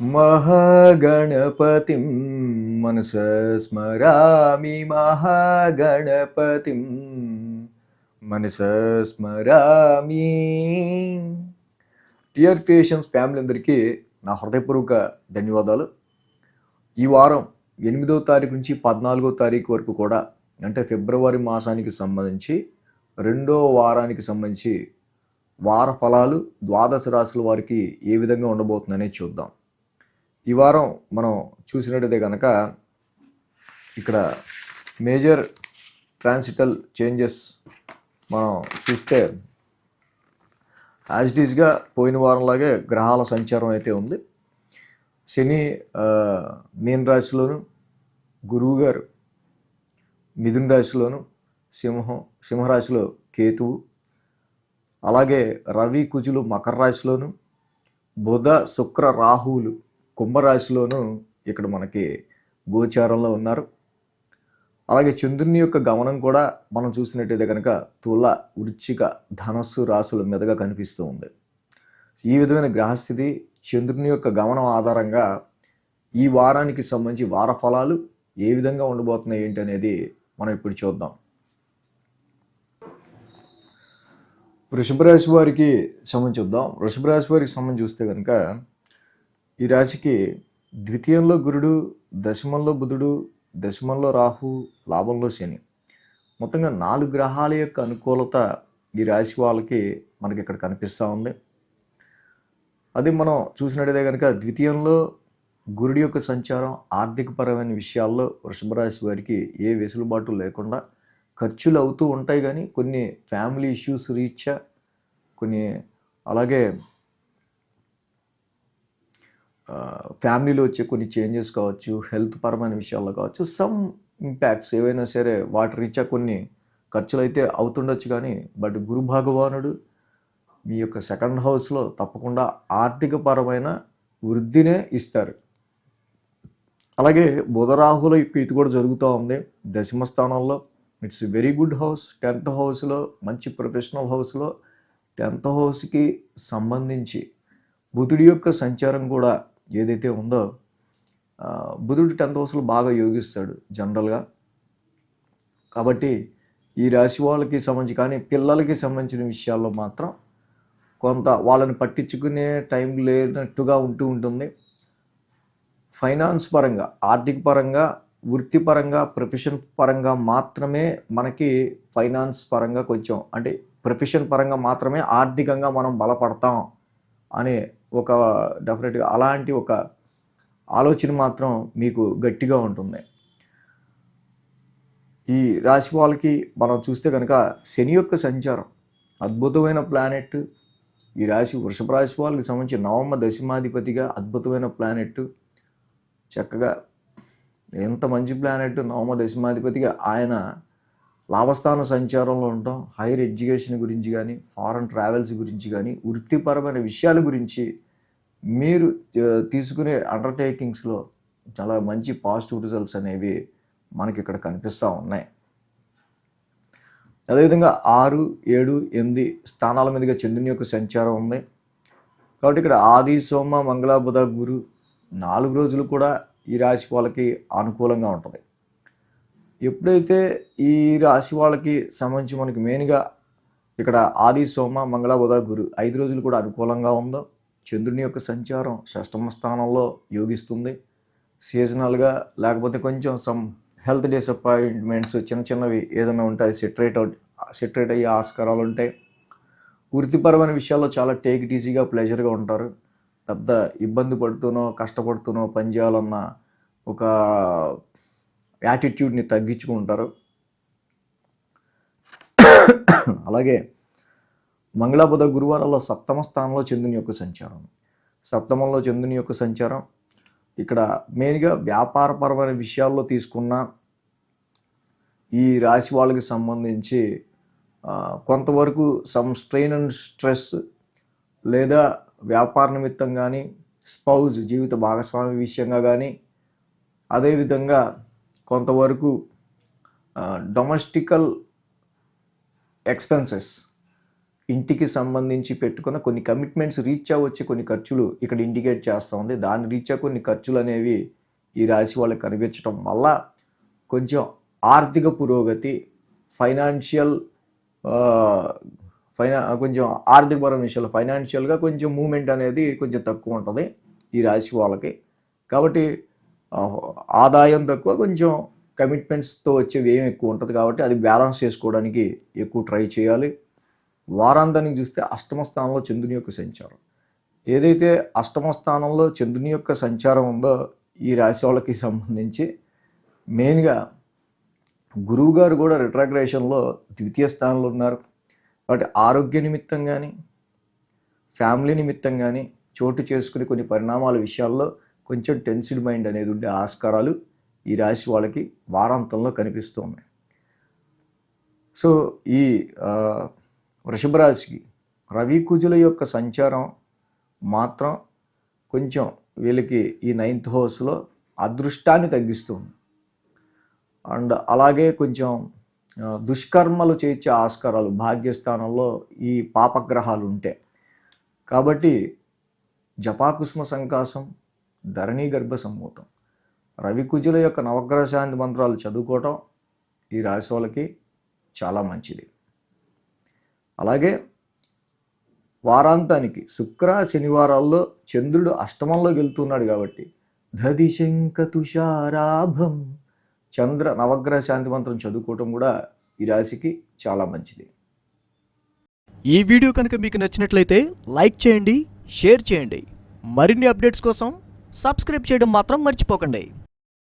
మహాగణపతిం మనసా స్మరామి మహాగణపతిం మనసా స్మరామి. TR creations family అందరికీ నా హృదయపూర్వక ధన్యవాదాలు. ఈ వారం 8వ తారీఖు నుంచి 14వ తారీఖు వరకు కూడా, అంటే ఫిబ్రవరి మాసానికి సంబంధించి 2వ వారానికి సంబంధించి వార ఫలాలు ద్వాదశ రాశుల వారికి ఏ విధంగా ఉండబోతుందనేది చూద్దాం. ఈ వారం మనం చూసినట్టయితే కనుక ఇక్కడ మేజర్ ట్రాన్సిటల్ చేంజెస్ మనం చూస్తే యాజ్ ఇట్ ఈస్గా పోయిన వారంలాగే గ్రహాల సంచారం అయితే ఉంది. శని మీన రాశిలోను, గురువు గారు మిథున రాశిలోను, సింహరాశిలో కేతువు, అలాగే రవి కుజులు మకర రాశిలోను, బుధ శుక్ర రాహువులు కుంభరాశిలోను ఇక్కడ మనకి గోచారంలో ఉన్నారు. అలాగే చంద్రుని యొక్క గమనం కూడా మనం చూసినట్టయితే కనుక తుల, వృశ్చిక, ధనస్సు రాశుల మీదుగా కనిపిస్తూ ఉంది. ఈ విధమైన గ్రహస్థితి, చంద్రుని యొక్క గమనం ఆధారంగా ఈ వారానికి సంబంధించి వార ఫలాలు ఏ విధంగా ఉండబోతున్నాయి ఏంటి అనేది మనం ఇప్పుడు చూద్దాం. వృషభ రాశి వారికి సంబంధించి చూద్దాం. వృషభ రాశి వారికి సంబంధించి చూస్తే కనుక ఈ రాశికి ద్వితీయంలో గురుడు, దశమంలో బుధుడు, దశమంలో రాహు, లాభంలో శని, మొత్తంగా 4 గ్రహాల యొక్క అనుకూలత ఈ రాశి వాళ్ళకి మనకి ఇక్కడ కనిపిస్తూ ఉంది. అది మనం చూసినట్టయితే కనుక ద్వితీయంలో గురుడి యొక్క సంచారం ఆర్థికపరమైన విషయాల్లో వృషభ రాశి వారికి ఏ వెసులుబాటు లేకుండా ఖర్చులు అవుతూ ఉంటాయి. కానీ కొన్ని ఫ్యామిలీ ఇష్యూస్ రీత్యా, కొన్ని అలాగే ఫ్యామిలీలో వచ్చే కొన్ని చేంజెస్ కావచ్చు, హెల్త్ పరమైన విషయాల్లో కావచ్చు, సమ్ ఇంపాక్ట్స్ ఏవైనా సరే వాటి రీత్యా కొన్ని ఖర్చులు అయితే అవుతుండొచ్చు. కానీ బట్ గురు భగవానుడు మీ యొక్క సెకండ్ హౌస్లో తప్పకుండా ఆర్థికపరమైన వృద్ధినే ఇస్తారు. అలాగే బుధరాహుల యొక్క ఇది కూడా జరుగుతూ ఉంది దశమ స్థానంలో. It's very good house. 10th హౌస్లో, మంచి ప్రొఫెషనల్ హౌస్లో 10th హౌస్కి సంబంధించి బుధుడి యొక్క సంచారం కూడా ఏదైతే ఉందో, బుధుడు 10th హౌస్లో బాగా యోగిస్తాడు జనరల్గా. కాబట్టి ఈ రాశి వాళ్ళకి సంబంధించి, కానీ పిల్లలకి సంబంధించిన విషయాల్లో మాత్రం కొంత వాళ్ళని పట్టించుకునే టైం లేనట్టుగా ఉంటుంది. ఫైనాన్స్ పరంగా, ఆర్థిక పరంగా, వృత్తిపరంగా, ప్రొఫెషన్ పరంగా మాత్రమే మనకి ఫైనాన్స్ పరంగా కొంచెం, అంటే ప్రొఫెషన్ పరంగా మాత్రమే ఆర్థికంగా మనం బలపడతాం అనే ఒక డెఫినెట్గా అలాంటి ఒక ఆలోచన మాత్రం మీకు గట్టిగా ఉంటుంది. ఈ రాశి వాళ్ళకి మనం చూస్తే కనుక శని యొక్క సంచారం అద్భుతమైన ప్లానెట్. ఈ రాశి వృషభ రాశి వాళ్ళకి సంబంధించి నవమ దశమాధిపతిగా అద్భుతమైన ప్లానెట్. చక్కగా ఎంత మంచి ప్లానెట్, నవమ దశమాధిపతిగా ఆయన లాభస్థాన సంచారంలో ఉంటాం. హైయర్ ఎడ్యుకేషన్ గురించి కానీ, ఫారెన్ ట్రావెల్స్ గురించి కానీ, వృత్తిపరమైన విషయాల గురించి మీరు తీసుకునే అండర్టేకింగ్స్లో చాలా మంచి పాజిటివ్ రిజల్ట్స్ అనేవి మనకి ఇక్కడ కనిపిస్తూ ఉన్నాయి. అదేవిధంగా 6, 7, 8 స్థానాల మీదుగా చంద్రుని యొక్క సంచారం ఉంది. కాబట్టి ఇక్కడ ఆది, సోమ, మంగళ, బుధ, గురు 4 రోజులు కూడా ఈ రాశి వాళ్ళకి అనుకూలంగా ఉంటుంది. ఎప్పుడైతే ఈ రాశి వాళ్ళకి సంబంధించి మనకి మెయిన్గా ఇక్కడ ఆది, సోమ, మంగళ, బుధ, గురు 5 రోజులు కూడా అనుకూలంగా ఉందో, చంద్రుని యొక్క సంచారం 6వ స్థానంలో యోగిస్తుంది. సీజనల్గా లేకపోతే కొంచెం సమ్ హెల్త్ డిసప్పాయింట్మెంట్స్ చిన్నవి ఏదైనా ఉంటాయి, సెటరేట్ అయ్యే ఆస్కారాలు ఉంటాయి. వృత్తిపరమైన విషయాల్లో చాలా టేక్ ఇట్ ఈజీగా, ప్లెజర్గా ఉంటారు. పెద్ద ఇబ్బంది పడుతూనో, కష్టపడుతూనో పనిచేయాలన్న ఒక యాటిట్యూడ్ని తగ్గించుకుంటారు. అలాగే మంగళ, బుధ, గురువారాల్లో 7వ స్థానంలో చంద్రుని యొక్క సంచారం. 7మంలో చంద్రుని యొక్క సంచారం ఇక్కడ మెయిన్గా వ్యాపారపరమైన విషయాల్లో తీసుకున్న ఈ రాశి వాళ్ళకి సంబంధించి కొంతవరకు సమ్ స్ట్రెయిన్ అండ్ స్ట్రెస్, లేదా వ్యాపార నిమిత్తం కానీ, స్పౌజ్ జీవిత భాగస్వామి విషయంగా కానీ, అదేవిధంగా కొంతవరకు డొమెస్టికల్ ఎక్స్పెన్సెస్ ఇంటికి సంబంధించి పెట్టుకున్న కొన్ని కమిట్మెంట్స్ రీచ్ అవ్వచ్చే కొన్ని ఖర్చులు ఇక్కడ ఇండికేట్ చేస్తూ ఉంది. దాని రీత్యా కొన్ని ఖర్చులు అనేవి ఈ రాశి వాళ్ళకి కనిపించడం వల్ల కొంచెం ఆర్థిక పురోగతి, ఫైనాన్షియల్ కొంచెం ఆర్థికపరమైన విషయాలు, ఫైనాన్షియల్గా కొంచెం మూమెంట్ అనేది కొంచెం తక్కువ ఉంటుంది ఈ రాశి వాళ్ళకి. కాబట్టి ఆదాయం తక్కువ, కొంచెం కమిట్మెంట్స్తో వచ్చే వ్యయం ఎక్కువ ఉంటుంది. కాబట్టి అది బ్యాలెన్స్ చేసుకోవడానికి ఎక్కువ ట్రై చేయాలి. వారాంతానికి చూస్తే అష్టమ స్థానంలో చంద్రుని యొక్క సంచారం, ఏదైతే అష్టమ స్థానంలో చంద్రుని యొక్క సంచారం ఉందో ఈ రాశి వాళ్ళకి సంబంధించి మెయిన్గా గురువు గారు కూడా రిట్రాగ్రేషన్లో ద్వితీయ స్థానంలో ఉన్నారు. కాబట్టి ఆరోగ్య నిమిత్తం కానీ, ఫ్యామిలీ నిమిత్తం కానీ చోటు చేసుకుని కొన్ని పరిణామాల విషయాల్లో కొంచెం టెన్స్డ్ మైండ్ అనేది ఉండే ఆస్కారాలు ఈ రాశి వాళ్ళకి వారాంతంలో కనిపిస్తూ ఉన్నాయి. సో ఈ వృషభ రాశికి రవి కుజుల యొక్క సంచారం మాత్రం కొంచెం వీళ్ళకి ఈ 9th హౌస్లో అదృష్టాన్ని తగ్గిస్తుంది. అండ్ అలాగే కొంచెం దుష్కర్మలు చేర్చే ఆస్కారాలు భాగ్యస్థానంలో ఈ పాపగ్రహాలు ఉంటే, కాబట్టి జపాకుసుమ సంకాసం, ధరణి గర్భ సమ్మూతం, రవి కుజుల యొక్క నవగ్రహ శాంతి మంత్రాలు చదువుకోవటం ఈ రాశి వాళ్ళకి చాలా మంచిది. అలాగే వారాంతానికి శుక్ర శనివారాల్లో చంద్రుడు అష్టమంలోకి వెళ్తున్నాడు కాబట్టి దధిశంక తుషారాభం చంద్ర నవగ్రహ శాంతి మంత్రం చదువుకోవటం కూడా ఈ రాశికి చాలా మంచిది. ఈ వీడియో కనుక మీకు నచ్చినట్లయితే లైక్ చేయండి, షేర్ చేయండి. మరిన్ని అప్డేట్స్ కోసం సబ్స్క్రైబ్ చేయడం మాత్రం మర్చిపోకండి.